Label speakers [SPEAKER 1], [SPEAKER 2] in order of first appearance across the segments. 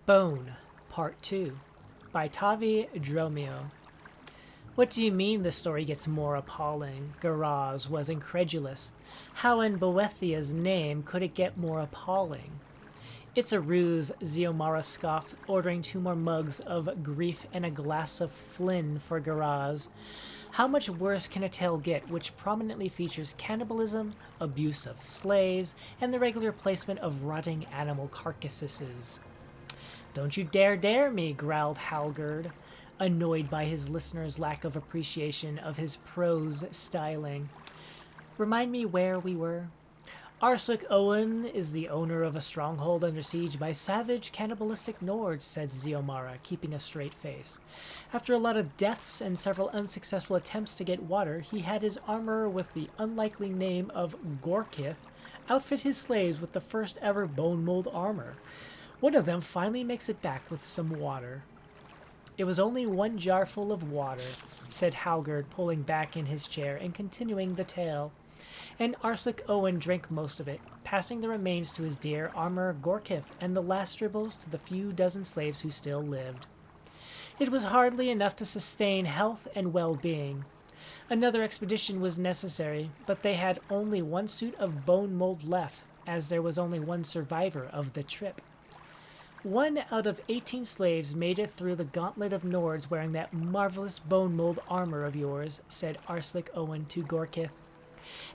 [SPEAKER 1] Bone, Part 2, by Tavi Dromio. What do you mean the story gets more appalling? Garaz was incredulous. How in Boethia's name could it get more appalling? It's a ruse, Xiomara scoffed, ordering 2 more mugs of grief and a glass of Flynn for Garaz. How much worse can a tale get which prominently features cannibalism, abuse of slaves, and the regular placement of rotting animal carcasses? Don't you dare me, growled Halgerd, annoyed by his listener's lack of appreciation of his prose styling. Remind me where we were? Arslic Owen is the owner of a stronghold under siege by savage, cannibalistic Nords, said Xiomara, keeping a straight face. After a lot of deaths and several unsuccessful attempts to get water, he had his armorer with the unlikely name of Gorkith outfit his slaves with the first ever bone mold armor. One of them finally makes it back with some water. It was only 1 jar full of water, said Halgerd, pulling back in his chair and continuing the tale. And Arslic Owen drank most of it, passing the remains to his dear armorer Gorkith and the last dribbles to the few dozen slaves who still lived. It was hardly enough to sustain health and well-being. Another expedition was necessary, but they had only 1 suit of bone mold left, as there was only 1 survivor of the trip. 1 out of 18 slaves made it through the gauntlet of Nords wearing that marvelous bone mold armor of yours, said Arslic Owen to Gorkith.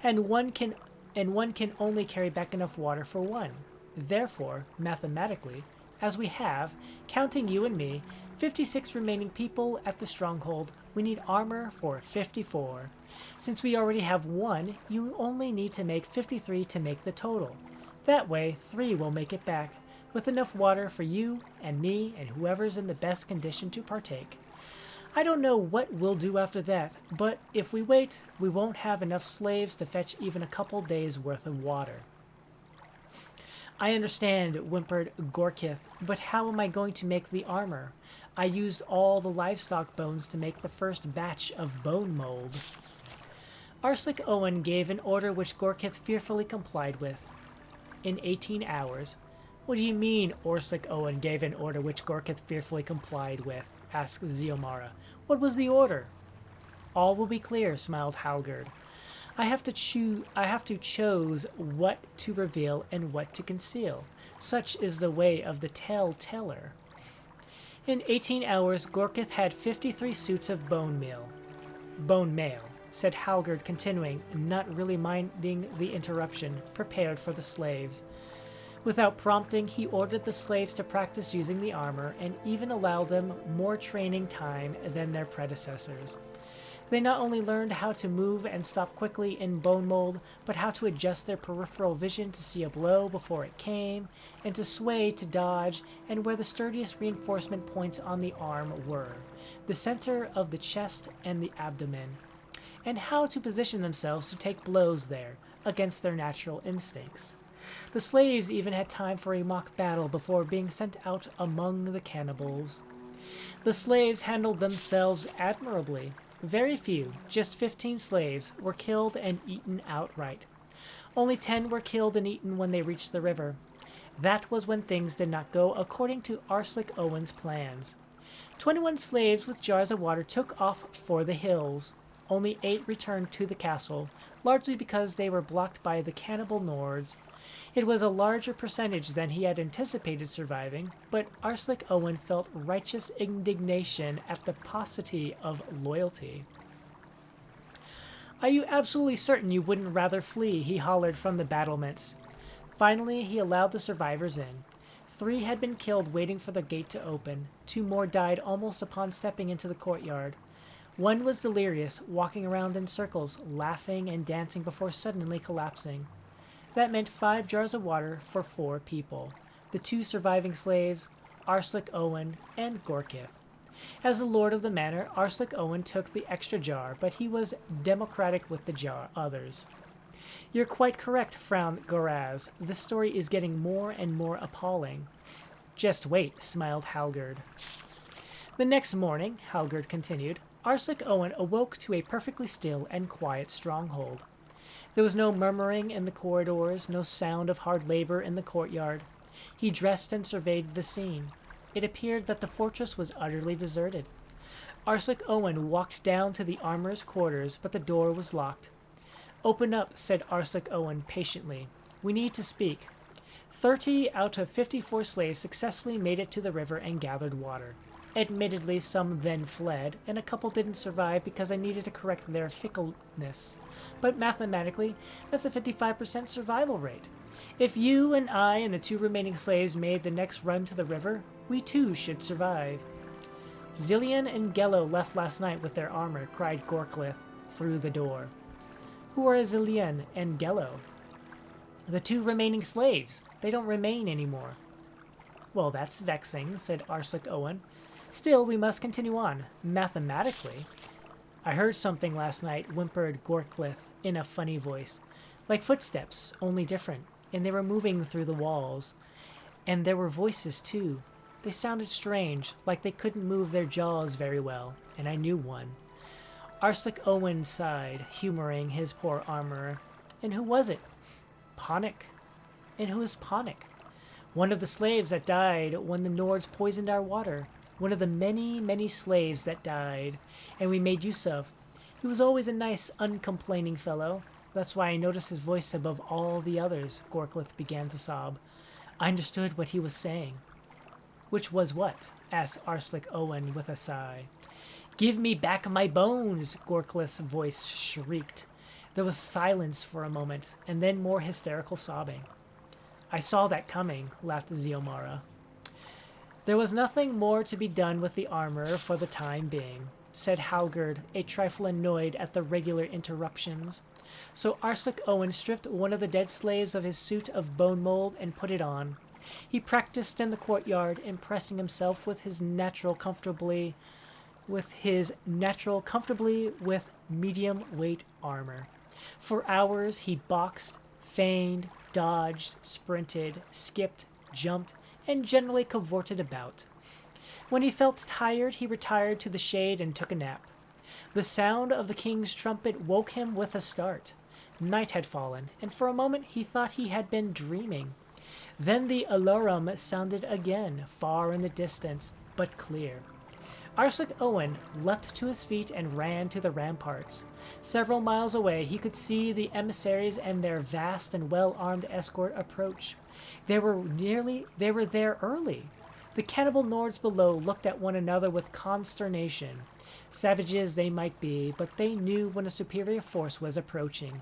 [SPEAKER 1] And one can only carry back enough water for 1. Therefore, mathematically, as we have, counting you and me, 56 remaining people at the stronghold, we need armor for 54. Since we already have 1, you only need to make 53 to make the total. That way, 3 will make it back, with enough water for you and me and whoever's in the best condition to partake. I don't know what we'll do after that, but if we wait, we won't have enough slaves to fetch even a couple days' worth of water. I understand, whimpered Gorkith, but how am I going to make the armor? I used all the livestock bones to make the first batch of bone mold. Arslic Owen gave an order which Gorkith fearfully complied with. In 18 hours. What do you mean, Arslic Owen gave an order which Gorkith fearfully complied with? Asked Xiomara. What was the order? All will be clear, smiled Halgerd. I have to choose what to reveal and what to conceal. Such is the way of the tale-teller. In 18 hours, Gorkith had 53 suits of bone mail, said Halgerd, continuing, not really minding the interruption, prepared for the slaves. Without prompting, he ordered the slaves to practice using the armor and even allow them more training time than their predecessors. They not only learned how to move and stop quickly in bone mold, but how to adjust their peripheral vision to see a blow before it came, and to sway to dodge, and where the sturdiest reinforcement points on the arm were, the center of the chest and the abdomen, and how to position themselves to take blows there, against their natural instincts. The slaves even had time for a mock battle before being sent out among the cannibals. The slaves handled themselves admirably. Very few, just 15 slaves, were killed and eaten outright. Only 10 were killed and eaten when they reached the river. That was when things did not go according to Arslic Owen's plans. 21 slaves with jars of water took off for the hills. Only 8 returned to the castle, largely because they were blocked by the cannibal Nords. It was a larger percentage than he had anticipated surviving, but Arslic Owen felt righteous indignation at the paucity of loyalty. Are you absolutely certain you wouldn't rather flee? He hollered from the battlements. Finally, he allowed the survivors in. 3 had been killed waiting for the gate to open. 2 more died almost upon stepping into the courtyard. 1 was delirious, walking around in circles, laughing and dancing before suddenly collapsing. That meant 5 jars of water for 4 people. The 2 surviving slaves, Arslic Owen and Gorkith. As the lord of the manor, Arslic Owen took the extra jar, but he was democratic with the others. You're quite correct, frowned Goraz. This story is getting more and more appalling. Just wait, smiled Halgerd. The next morning, Halgerd continued, Arslic Owen awoke to a perfectly still and quiet stronghold. There was no murmuring in the corridors, no sound of hard labor in the courtyard. He dressed and surveyed the scene. It appeared that the fortress was utterly deserted. Arslick Owen walked down to the armorer's quarters, but the door was locked. "Open up," said Arslick Owen patiently. "We need to speak." 30 out of 54 slaves successfully made it to the river and gathered water. Admittedly, some then fled, and a couple didn't survive because I needed to correct their fickleness. But mathematically, that's a 55% survival rate. If you and I and the 2 remaining slaves made the next run to the river, we too should survive. "Zillion and Gello left last night with their armor," cried Gorklith through the door. "Who are Zillion and Gello?" "The 2 remaining slaves. They don't remain anymore." "Well, that's vexing," said Arslick Owen. "Still, we must continue on. Mathematically." "I heard something last night," whimpered Gorklith in a funny voice. "Like footsteps, only different, and they were moving through the walls. And there were voices, too. They sounded strange, like they couldn't move their jaws very well, and I knew one." Arslick Owen sighed, humoring his poor armorer. "And who was it?" "Ponic." "And who is Ponic?" "One of the slaves that died when the Nords poisoned our water. One of the many, many slaves that died, and we made use of. He was always a nice, uncomplaining fellow. That's why I noticed his voice above all the others." Gorklith began to sob. "I understood what he was saying." "Which was what?" asked Arslick Owen with a sigh. "Give me back my bones!" Gorklith's voice shrieked. There was silence for a moment, and then more hysterical sobbing. "I saw that coming," laughed Ziomara. "There was nothing more to be done with the armor for the time being," said Halgerd, a trifle annoyed at the regular interruptions. So Arslick Owen stripped one of the dead slaves of his suit of bone mold and put it on. He practiced in the courtyard, impressing himself with his natural comfortably with medium weight armor. For hours he boxed, feigned, dodged, sprinted, skipped, jumped, and generally cavorted about. When he felt tired, he retired to the shade and took a nap. The sound of the king's trumpet woke him with a start. Night had fallen, and for a moment he thought he had been dreaming. Then the alarum sounded again, far in the distance, but clear. Arslick Owen leapt to his feet and ran to the ramparts. Several miles away he could see the emissaries and their vast and well-armed escort approach. They were there early. The cannibal Nords below looked at one another with consternation. Savages they might be, but they knew when a superior force was approaching.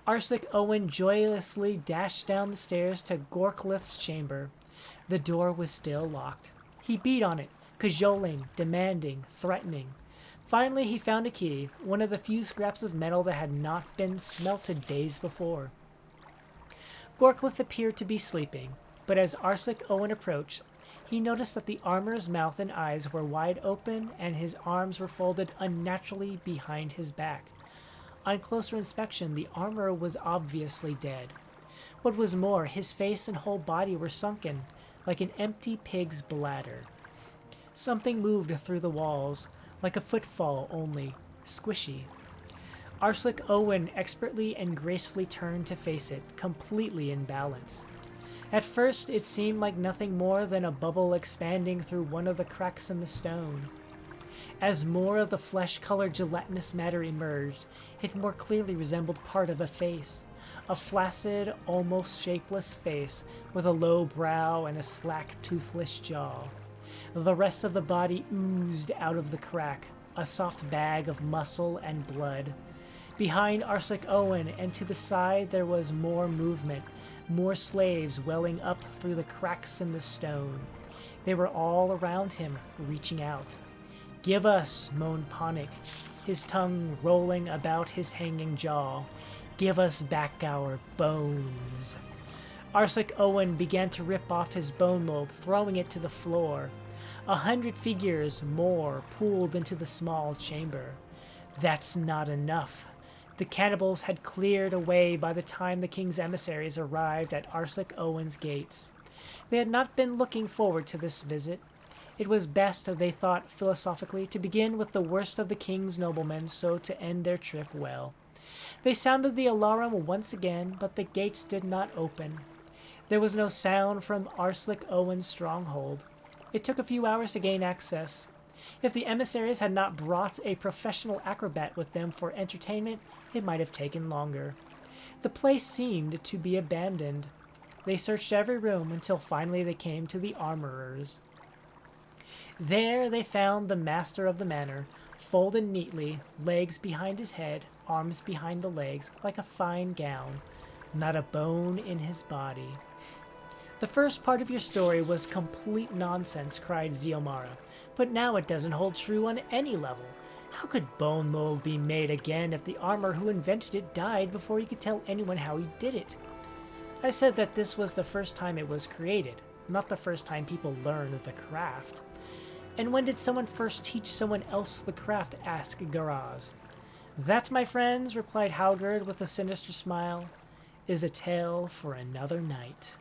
[SPEAKER 1] Arslick Owen joyously dashed down the stairs to Gorklith's chamber. The door was still locked. He beat on it, cajoling, demanding, threatening. Finally he found a key, one of the few scraps of metal that had not been smelted days before. Gorklith appeared to be sleeping, but as Arslick Owen approached, he noticed that the armorer's mouth and eyes were wide open and his arms were folded unnaturally behind his back. On closer inspection, the armorer was obviously dead. What was more, his face and whole body were sunken, like an empty pig's bladder. Something moved through the walls, like a footfall only, squishy. Arslick Owen expertly and gracefully turned to face it, completely in balance. At first, it seemed like nothing more than a bubble expanding through one of the cracks in the stone. As more of the flesh-colored gelatinous matter emerged, it more clearly resembled part of a face. A flaccid, almost shapeless face with a low brow and a slack, toothless jaw. The rest of the body oozed out of the crack, a soft bag of muscle and blood. Behind Arslick Owen and to the side there was more movement, more slaves welling up through the cracks in the stone. They were all around him, reaching out. "Give us," moaned Ponic, his tongue rolling about his hanging jaw. "Give us back our bones." Arslick Owen began to rip off his bone mold, throwing it to the floor. 100 figures more pooled into the small chamber. That's not enough. The cannibals had cleared away by the time the king's emissaries arrived at Arslick Owen's gates. They had not been looking forward to this visit. It was best, they thought philosophically, to begin with the worst of the king's noblemen so to end their trip well. They sounded the alarum once again, but the gates did not open. There was no sound from Arslick Owen's stronghold. It took a few hours to gain access. If the emissaries had not brought a professional acrobat with them for entertainment, it might have taken longer. The place seemed to be abandoned. They searched every room until finally they came to the armorer's. There they found the master of the manor, folded neatly, legs behind his head, arms behind the legs, like a fine gown. Not a bone in his body. The first part of your story was complete nonsense, cried Xiomara, but now it doesn't hold true on any level. How could bone mold be made again if the armor who invented it died before he could tell anyone how he did it? I said that this was the first time it was created, not the first time people learned the craft. And when did someone first teach someone else the craft? Asked Garaz. That, my friends, replied Halgerd with a sinister smile, is a tale for another night.